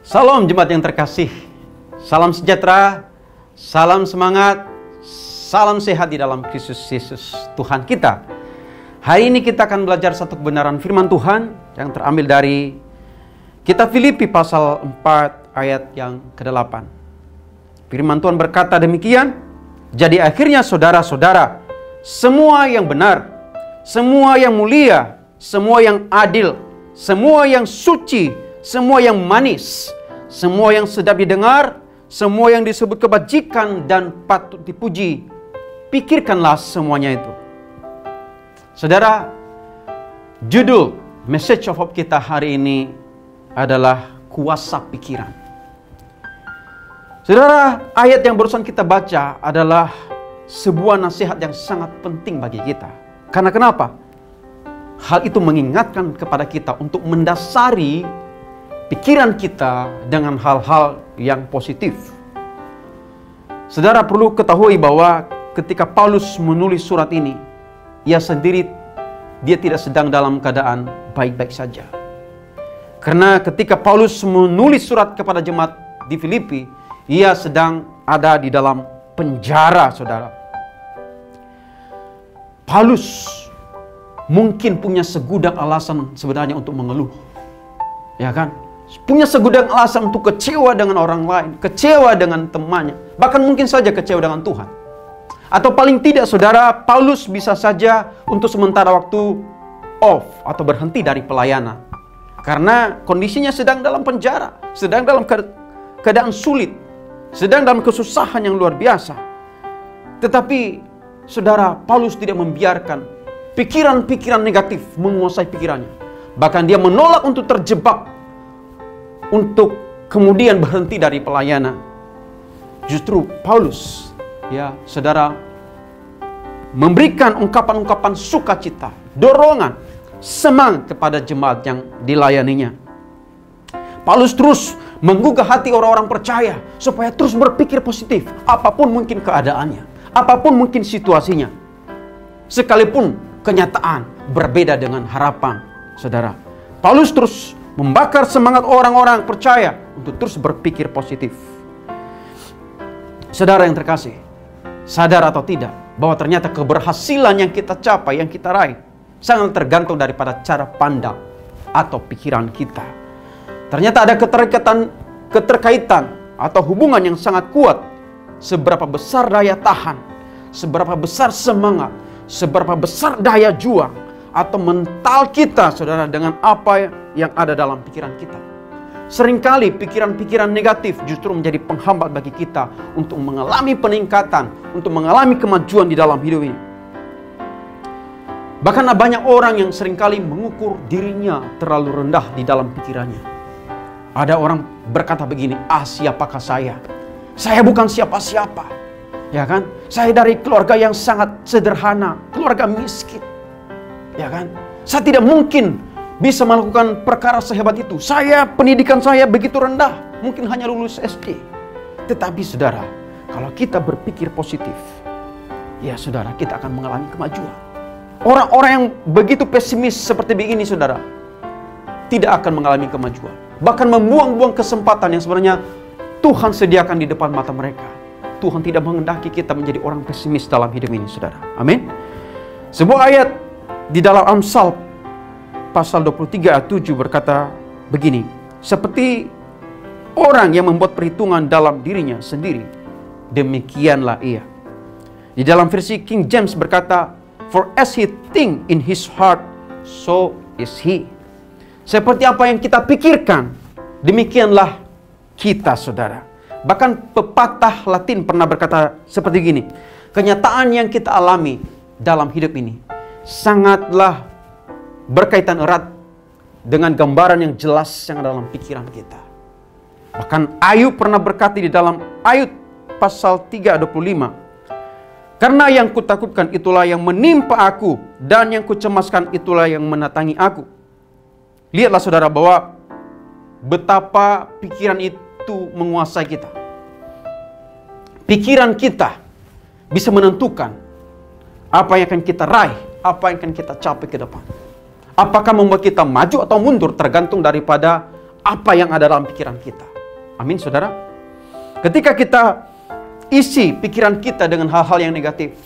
Salam jemaat yang terkasih, salam sejahtera, salam semangat, salam sehat di dalam Kristus Yesus Tuhan kita. Hari ini kita akan belajar satu kebenaran firman Tuhan yang terambil dari kitab Filipi pasal 4 ayat yang ke-8. Firman Tuhan berkata demikian, jadi akhirnya saudara-saudara, semua yang benar, semua yang mulia, semua yang adil, semua yang suci, semua yang manis, semua yang sedap didengar, semua yang disebut kebajikan dan patut dipuji, pikirkanlah semuanya itu. Saudara, judul Message of Hope kita hari ini adalah kuasa pikiran. Saudara, ayat yang barusan kita baca adalah sebuah nasihat yang sangat penting bagi kita. Karena kenapa? Hal itu mengingatkan kepada kita untuk mendasari pikiran kita dengan hal-hal yang positif. Saudara perlu ketahui bahwa ketika Paulus menulis surat ini, ia tidak sedang dalam keadaan baik-baik saja. Karena ketika Paulus menulis surat kepada jemaat di Filipi, ia sedang ada di dalam penjara, saudara. Paulus mungkin punya segudang alasan sebenarnya untuk mengeluh. Ya kan? Punya segudang alasan untuk kecewa dengan orang lain, kecewa dengan temannya, bahkan mungkin saja kecewa dengan Tuhan. Atau paling tidak saudara, Paulus bisa saja untuk sementara waktu off atau berhenti dari pelayanan. Karena kondisinya sedang dalam penjara, sedang dalam keadaan sulit, sedang dalam kesusahan yang luar biasa. Tetapi saudara, Paulus tidak membiarkan pikiran-pikiran negatif menguasai pikirannya. Bahkan dia menolak untuk terjebak, untuk kemudian berhenti dari pelayanan. Justru Paulus, ya saudara, memberikan ungkapan-ungkapan sukacita, dorongan, semangat kepada jemaat yang dilayaninya. Paulus terus menggugah hati orang-orang percaya supaya terus berpikir positif, apapun mungkin keadaannya, apapun mungkin situasinya, sekalipun kenyataan berbeda dengan harapan. Saudara, Paulus terus membakar semangat orang-orang percaya untuk terus berpikir positif. Saudara yang terkasih, sadar atau tidak bahwa ternyata keberhasilan yang kita capai, yang kita raih, sangat tergantung daripada cara pandang atau pikiran kita. Ternyata ada keterkaitan atau hubungan yang sangat kuat. Seberapa besar daya tahan, seberapa besar semangat, seberapa besar daya juang atau mental kita, saudara, dengan apa yang ada dalam pikiran kita. Seringkali pikiran-pikiran negatif justru menjadi penghambat bagi kita untuk mengalami peningkatan, untuk mengalami kemajuan di dalam hidup ini. Bahkan banyak orang yang seringkali mengukur dirinya terlalu rendah di dalam pikirannya. Ada orang berkata begini, siapakah saya? Saya bukan siapa-siapa. Ya kan? Saya dari keluarga yang sangat sederhana, keluarga miskin. Ya kan? Saya tidak mungkin bisa melakukan perkara sehebat itu. Pendidikan saya begitu rendah, mungkin hanya lulus SD. Tetapi saudara, kalau kita berpikir positif, ya saudara, kita akan mengalami kemajuan. Orang-orang yang begitu pesimis seperti begini, saudara, tidak akan mengalami kemajuan. Bahkan membuang-buang kesempatan yang sebenarnya Tuhan sediakan di depan mata mereka. Tuhan tidak menghendaki kita menjadi orang pesimis dalam hidup ini, saudara. Amin. Sebuah ayat di dalam Amsal pasal 23 ayat 7 berkata begini, seperti orang yang membuat perhitungan dalam dirinya sendiri, demikianlah ia. Di dalam versi King James berkata, for as he think in his heart, so is he. Seperti apa yang kita pikirkan, demikianlah kita, saudara. Bahkan pepatah Latin pernah berkata seperti gini, kenyataan yang kita alami dalam hidup ini sangatlah berkaitan erat dengan gambaran yang jelas yang ada dalam pikiran kita. Bahkan Ayub pernah berkata di dalam Ayub pasal 3:25, karena yang kutakutkan itulah yang menimpa aku, dan yang kucemaskan itulah yang menatangi aku. Lihatlah saudara bahwa betapa pikiran itu menguasai kita. Pikiran kita bisa menentukan apa yang akan kita raih, apa yang akan kita capai ke depan. Apakah membuat kita maju atau mundur tergantung daripada apa yang ada dalam pikiran kita. Amin, saudara. Ketika kita isi pikiran kita dengan hal-hal yang negatif,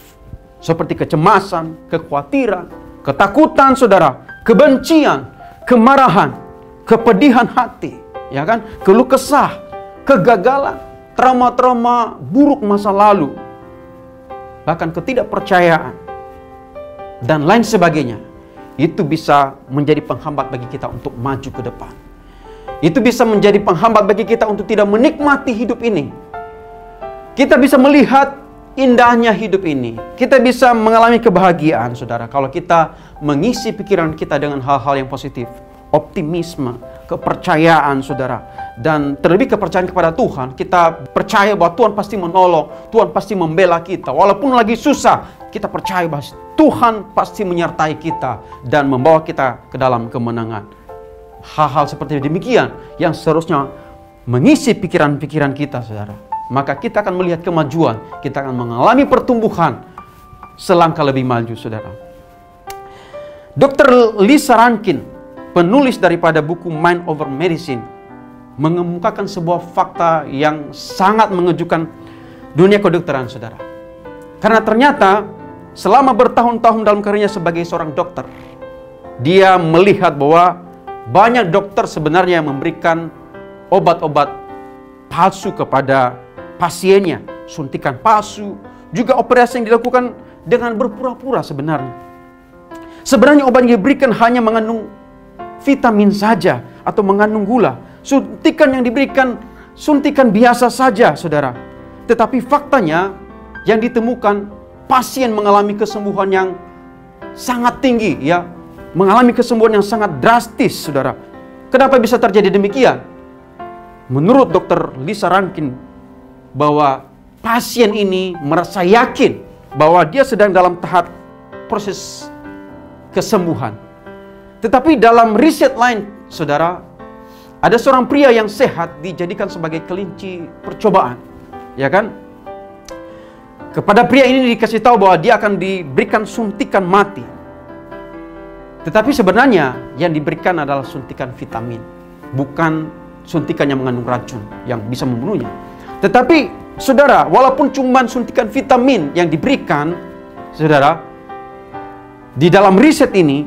seperti kecemasan, kekhawatiran, ketakutan, saudara, kebencian, kemarahan, kepedihan hati, ya kan, keluh kesah, kegagalan, trauma-trauma buruk masa lalu, bahkan ketidakpercayaan, dan lain sebagainya, itu bisa menjadi penghambat bagi kita untuk maju ke depan. Itu bisa menjadi penghambat bagi kita untuk tidak menikmati hidup ini. Kita bisa melihat indahnya hidup ini. Kita bisa mengalami kebahagiaan, saudara, kalau kita mengisi pikiran kita dengan hal-hal yang positif. Optimisme, kepercayaan, saudara. Dan terlebih kepercayaan kepada Tuhan. Kita percaya bahwa Tuhan pasti menolong, Tuhan pasti membela kita. Walaupun lagi susah, kita percaya bahwa Tuhan pasti menyertai kita dan membawa kita ke dalam kemenangan. Hal-hal seperti demikian yang seharusnya mengisi pikiran-pikiran kita, saudara. Maka kita akan melihat kemajuan, kita akan mengalami pertumbuhan selangkah lebih maju, saudara. Dr. Lisa Rankin, penulis daripada buku Mind Over Medicine, mengemukakan sebuah fakta yang sangat mengejutkan dunia kedokteran, saudara. Karena ternyata selama bertahun-tahun dalam karirnya sebagai seorang dokter, dia melihat bahwa banyak dokter sebenarnya yang memberikan obat-obat palsu kepada pasiennya, suntikan palsu, juga operasi yang dilakukan dengan berpura-pura sebenarnya. Sebenarnya obat yang diberikan hanya mengandung vitamin saja atau mengandung gula. Suntikan yang diberikan suntikan biasa saja, saudara. Tetapi faktanya yang ditemukan, pasien mengalami kesembuhan yang sangat tinggi, ya, mengalami kesembuhan yang sangat drastis, saudara. Kenapa bisa terjadi demikian? Menurut Dr. Lisa Rankin, bahwa pasien ini merasa yakin bahwa dia sedang dalam tahap proses kesembuhan. Tetapi dalam riset lain, saudara, ada seorang pria yang sehat dijadikan sebagai kelinci percobaan, ya kan? Kepada pria ini dikasih tahu bahwa dia akan diberikan suntikan mati. Tetapi sebenarnya yang diberikan adalah suntikan vitamin, bukan suntikan yang mengandung racun yang bisa membunuhnya. Tetapi, saudara, walaupun cuma suntikan vitamin yang diberikan, saudara, di dalam riset ini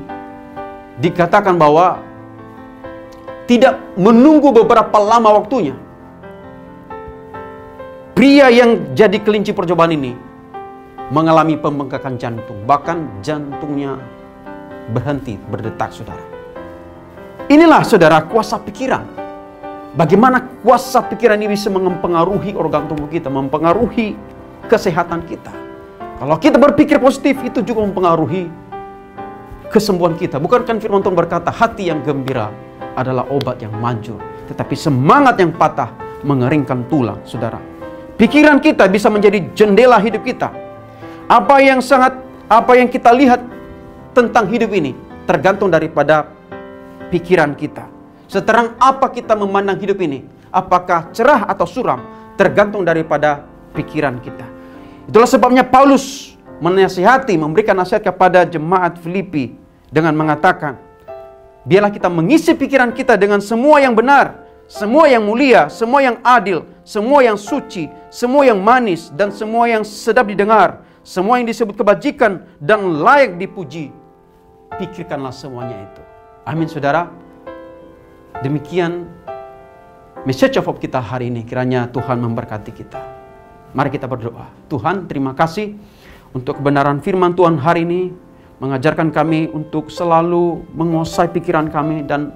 dikatakan bahwa tidak menunggu beberapa lama waktunya, pria yang jadi kelinci percobaan ini mengalami pembengkakan jantung, bahkan jantungnya berhenti berdetak, saudara. Inilah, saudara, kuasa pikiran. Bagaimana kuasa pikiran ini bisa mempengaruhi organ tubuh kita, mempengaruhi kesehatan kita. Kalau kita berpikir positif, itu juga mempengaruhi kesembuhan kita. Bukankah firman Tuhan berkata, hati yang gembira adalah obat yang manjur, tetapi semangat yang patah mengeringkan tulang, saudara. Pikiran kita bisa menjadi jendela hidup kita. Apa yang kita lihat tentang hidup ini tergantung daripada pikiran kita. Seterang apa kita memandang hidup ini, apakah cerah atau suram, tergantung daripada pikiran kita. Itulah sebabnya Paulus menasihati, memberikan nasihat kepada jemaat Filipi dengan mengatakan, biarlah kita mengisi pikiran kita dengan semua yang benar, semua yang mulia, semua yang adil, semua yang suci, semua yang manis, dan semua yang sedap didengar, semua yang disebut kebajikan dan layak dipuji. Pikirkanlah semuanya itu. Amin, saudara. Demikian message of hope kita hari ini. Kiranya Tuhan memberkati kita. Mari kita berdoa. Tuhan, terima kasih untuk kebenaran firman Tuhan hari ini, mengajarkan kami untuk selalu menguasai pikiran kami dan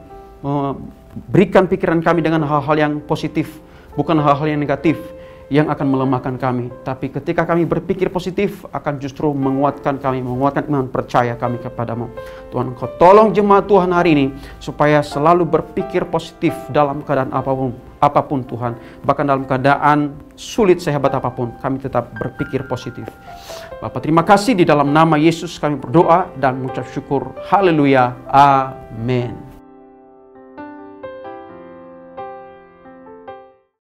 berikan pikiran kami dengan hal-hal yang positif, bukan hal-hal yang negatif yang akan melemahkan kami. Tapi ketika kami berpikir positif, akan justru menguatkan kami, menguatkan iman percaya kami kepadamu. Tuhan, Engkau tolong jemaat Tuhan hari ini supaya selalu berpikir positif dalam keadaan apapun Tuhan. Bahkan dalam keadaan sulit sehebat apapun, kami tetap berpikir positif. Bapa, terima kasih, di dalam nama Yesus kami berdoa dan mengucap syukur. Haleluya. Amin.